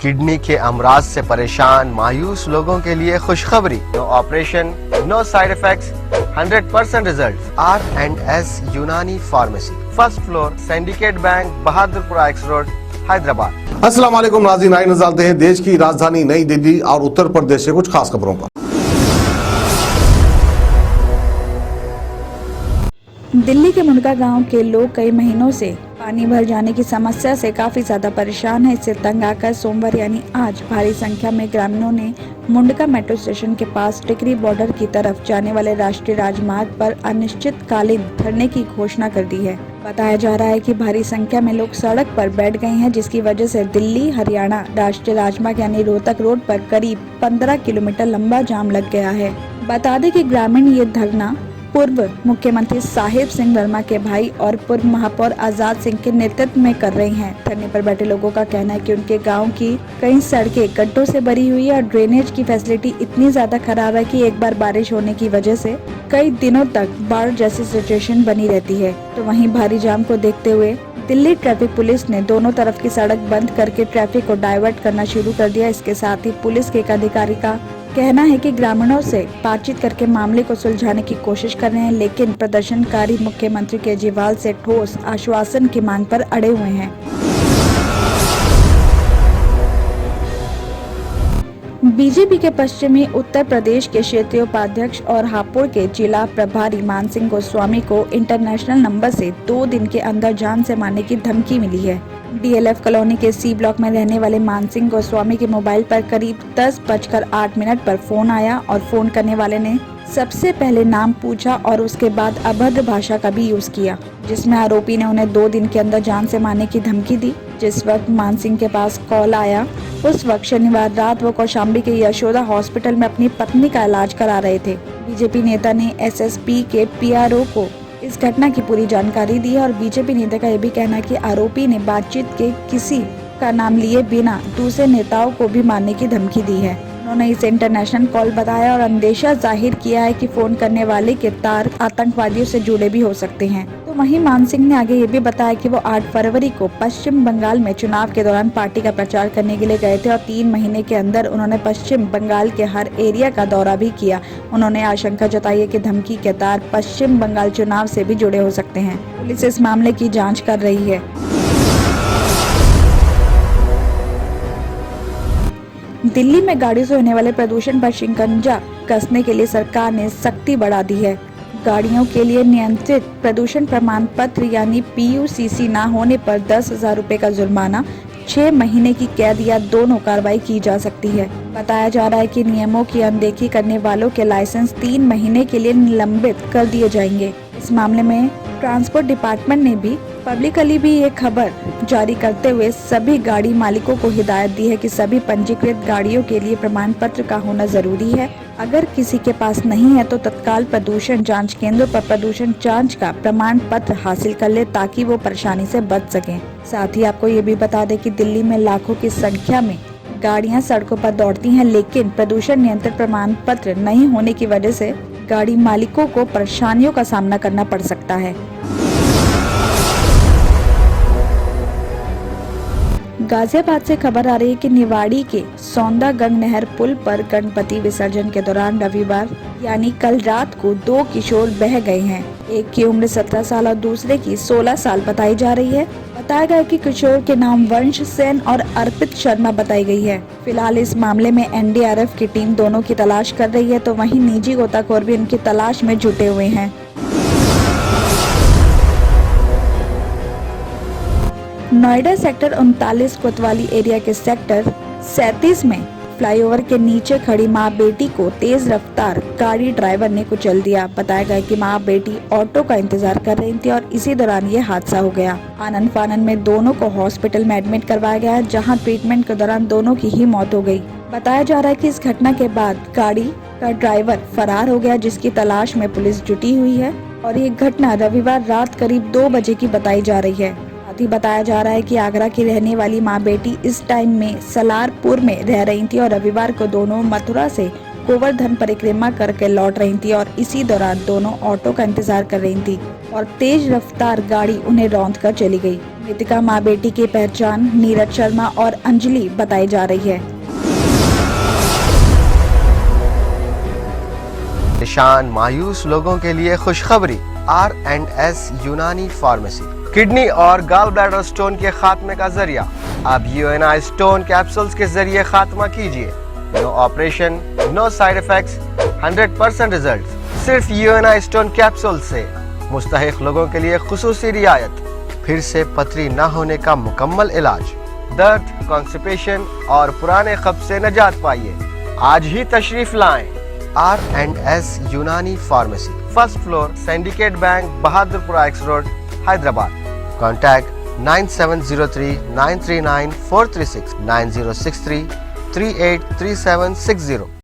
Kidney के अमराज से परेशान मायूस लोगों के लिए खुशखबरी। No operation, no side effects, 100% result. R&S Unani pharmacy, first floor, Syndicate Bank, Bahadurpura X road, Hyderabad. अस्सलाम वालेकुम नाज़रीन, आइए नजर डालते हैं देश की राजधानी नई दिल्ली और उत्तर प्रदेश से कुछ खास खबरों पर। दिल्ली के मुंडका गांव के लोग कई महीनों से पानी भर जाने की समस्या से काफी ज्यादा परेशान है। इससे तंग आकर सोमवार यानी आज भारी संख्या में ग्रामीणों ने मुंडका मेट्रो स्टेशन के पास टिकरी बॉर्डर की तरफ जाने वाले राष्ट्रीय राजमार्ग पर अनिश्चितकालीन धरने की घोषणा कर दी है। बताया जा रहा है कि भारी संख्या में लोग सड़क पर बैठ गए हैं, जिसकी वजह से दिल्ली हरियाणा राष्ट्रीय राजमार्ग यानी रोहतक रोड पर करीब 15 किलोमीटर लंबा जाम लग गया है। बता दें कि ग्रामीण ये धरना पूर्व मुख्यमंत्री साहिब सिंह वर्मा के भाई और पूर्व महापौर आजाद सिंह के नेतृत्व में कर रहे हैं। धरने पर बैठे लोगों का कहना है कि उनके गांव की कई सड़कें गड्ढों से भरी हुई है और ड्रेनेज की फैसिलिटी इतनी ज्यादा खराब है कि एक बार बारिश होने की वजह से कई दिनों तक बाढ़ जैसी सिचुएशन बनी रहती है। तो वहीं भारी जाम को देखते हुए दिल्ली ट्रैफिक पुलिस ने दोनों तरफ की सड़क बंद करके ट्रैफिक को डाइवर्ट करना शुरू कर दिया। इसके साथ ही पुलिस के एक अधिकारी का कहना है कि ग्रामीणों से बातचीत करके मामले को सुलझाने की कोशिश कर रहे हैं, लेकिन प्रदर्शनकारी मुख्यमंत्री केजरीवाल से ठोस आश्वासन की मांग पर अड़े हुए हैं। बीजेपी के पश्चिमी उत्तर प्रदेश के क्षेत्रीय उपाध्यक्ष और हापुड़ के जिला प्रभारी मानसिंह गोस्वामी को इंटरनेशनल नंबर से 2 दिन के अंदर जान से मारने की धमकी मिली है। DLF कॉलोनी के C ब्लॉक में रहने वाले मानसिंह गोस्वामी के मोबाइल पर करीब 10:08 पर फोन आया और फोन करने वाले ने सबसे पहले नाम पूछा और उसके बाद अभद्र भाषा का भी यूज किया, जिसमें आरोपी ने उन्हें 2 दिन के अंदर जान से मारने की धमकी दी। जिस वक्त मानसिंह के पास कॉल आया उस वक्त शनिवार रात वो कौशाम्बी के यशोदा हॉस्पिटल में अपनी पत्नी का इलाज करा रहे थे। बीजेपी नेता ने SSP के PRO को इस घटना की पूरी जानकारी दी है और बीजेपी नेता का यह भी कहना है कि आरोपी ने बातचीत के किसी का नाम लिए बिना दूसरे नेताओं को भी मारने की धमकी दी है। उन्होंने इसे इंटरनेशनल कॉल बताया और अंदेशा जाहिर किया है कि फोन करने वाले के तार आतंकवादियों से जुड़े भी हो सकते हैं। तो वहीं मानसिंह ने आगे ये भी बताया कि वो 8 फरवरी को पश्चिम बंगाल में चुनाव के दौरान पार्टी का प्रचार करने के लिए गए थे और 3 महीने के अंदर उन्होंने पश्चिम बंगाल के हर एरिया का दौरा भी किया। उन्होंने आशंका जताई है कि धमकी के तार पश्चिम बंगाल चुनाव से भी जुड़े हो सकते हैं। पुलिस इस मामले की जाँच कर रही है। दिल्ली में गाड़ियों से होने वाले प्रदूषण पर शिकंजा कसने के लिए सरकार ने सख्ती बढ़ा दी है। गाड़ियों के लिए नियंत्रित प्रदूषण प्रमाण पत्र यानी PUCC न होने पर 10,000 रुपए का जुर्माना, 6 महीने की कैद या दोनों कार्रवाई की जा सकती है। बताया जा रहा है कि नियमों की अनदेखी करने वालों के लाइसेंस 3 महीने के लिए निलंबित कर दिए जाएंगे। इस मामले में ट्रांसपोर्ट डिपार्टमेंट ने भी पब्लिकली भी ये खबर जारी करते हुए सभी गाड़ी मालिकों को हिदायत दी है कि सभी पंजीकृत गाड़ियों के लिए प्रमाण पत्र का होना जरूरी है। अगर किसी के पास नहीं है तो तत्काल प्रदूषण जांच केंद्रों पर प्रदूषण जांच का प्रमाण पत्र हासिल कर ले ताकि वो परेशानी से बच सकें। साथ ही आपको ये भी बता दें कि दिल्ली में लाखों की संख्या में गाड़ियां सड़कों पर दौड़ती हैं, लेकिन प्रदूषण नियंत्रण प्रमाण पत्र नहीं होने की वजह से गाड़ी मालिकों को परेशानियों का सामना करना पड़ सकता है। गाजियाबाद से खबर आ रही है कि निवाड़ी के सौंदागंग नहर पुल पर गणपति विसर्जन के दौरान रविवार यानी कल रात को 2 किशोर बह गए हैं। एक की उम्र 17 साल और दूसरे की 16 साल बताई जा रही है। बताया गया कि किशोर के नाम वंश सेन और अर्पित शर्मा बताई गई है। फिलहाल इस मामले में NDRF की टीम दोनों की तलाश कर रही है, तो वहीं निजी गोताखोर भी उनकी तलाश में जुटे हुए हैं। नोएडा सेक्टर 39 कोतवाली एरिया के सेक्टर 37 में फ्लाईओवर के नीचे खड़ी मां बेटी को तेज रफ्तार गाड़ी ड्राइवर ने कुचल दिया। बताया गया कि मां बेटी ऑटो का इंतजार कर रही थी और इसी दौरान ये हादसा हो गया। आनन फानन में दोनों को हॉस्पिटल में एडमिट करवाया गया, जहां ट्रीटमेंट के दौरान दोनों की ही मौत हो गई। बताया जा रहा है कि इस घटना के बाद गाड़ी का ड्राइवर फरार हो गया, जिसकी तलाश में पुलिस जुटी हुई है और ये घटना रविवार रात करीब 2 बजे की बताई जा रही है। साथ ही बताया जा रहा है कि आगरा की रहने वाली मां बेटी इस टाइम में सलारपुर में रह रही थी और रविवार को दोनों मथुरा से गोवर्धन परिक्रमा करके लौट रही थी और इसी दौरान दोनों ऑटो का इंतजार कर रही थी और तेज रफ्तार गाड़ी उन्हें रौंद कर चली गई। मृतका मां बेटी की पहचान नीरज शर्मा और अंजलि बताई जा रही है। परेशान मायूस लोगों के लिए खुशखबरी, R&S यूनानी फार्मेसी किडनी और गॉल ब्लैडर स्टोन के खात्मे का जरिया। अब UNI स्टोन कैप्सूल्स के जरिए खात्मा कीजिए। No operation, no side effects, 100% result. सिर्फ UNI स्टोन कैप्सूल से मुस्तहिक लोगों के लिए खुसूसी रियायत। फिर से पथरी न होने का मुकम्मल इलाज। दर्द, कॉन्स्टिपेशन और पुराने कब्ज से निजात पाइए। आज ही तशरीफ लाएं। R&S Unani pharmacy, first floor, Syndicate Bank, Bahadurpura X road, Hyderabad. Contact 9703 939 436 9063 383760।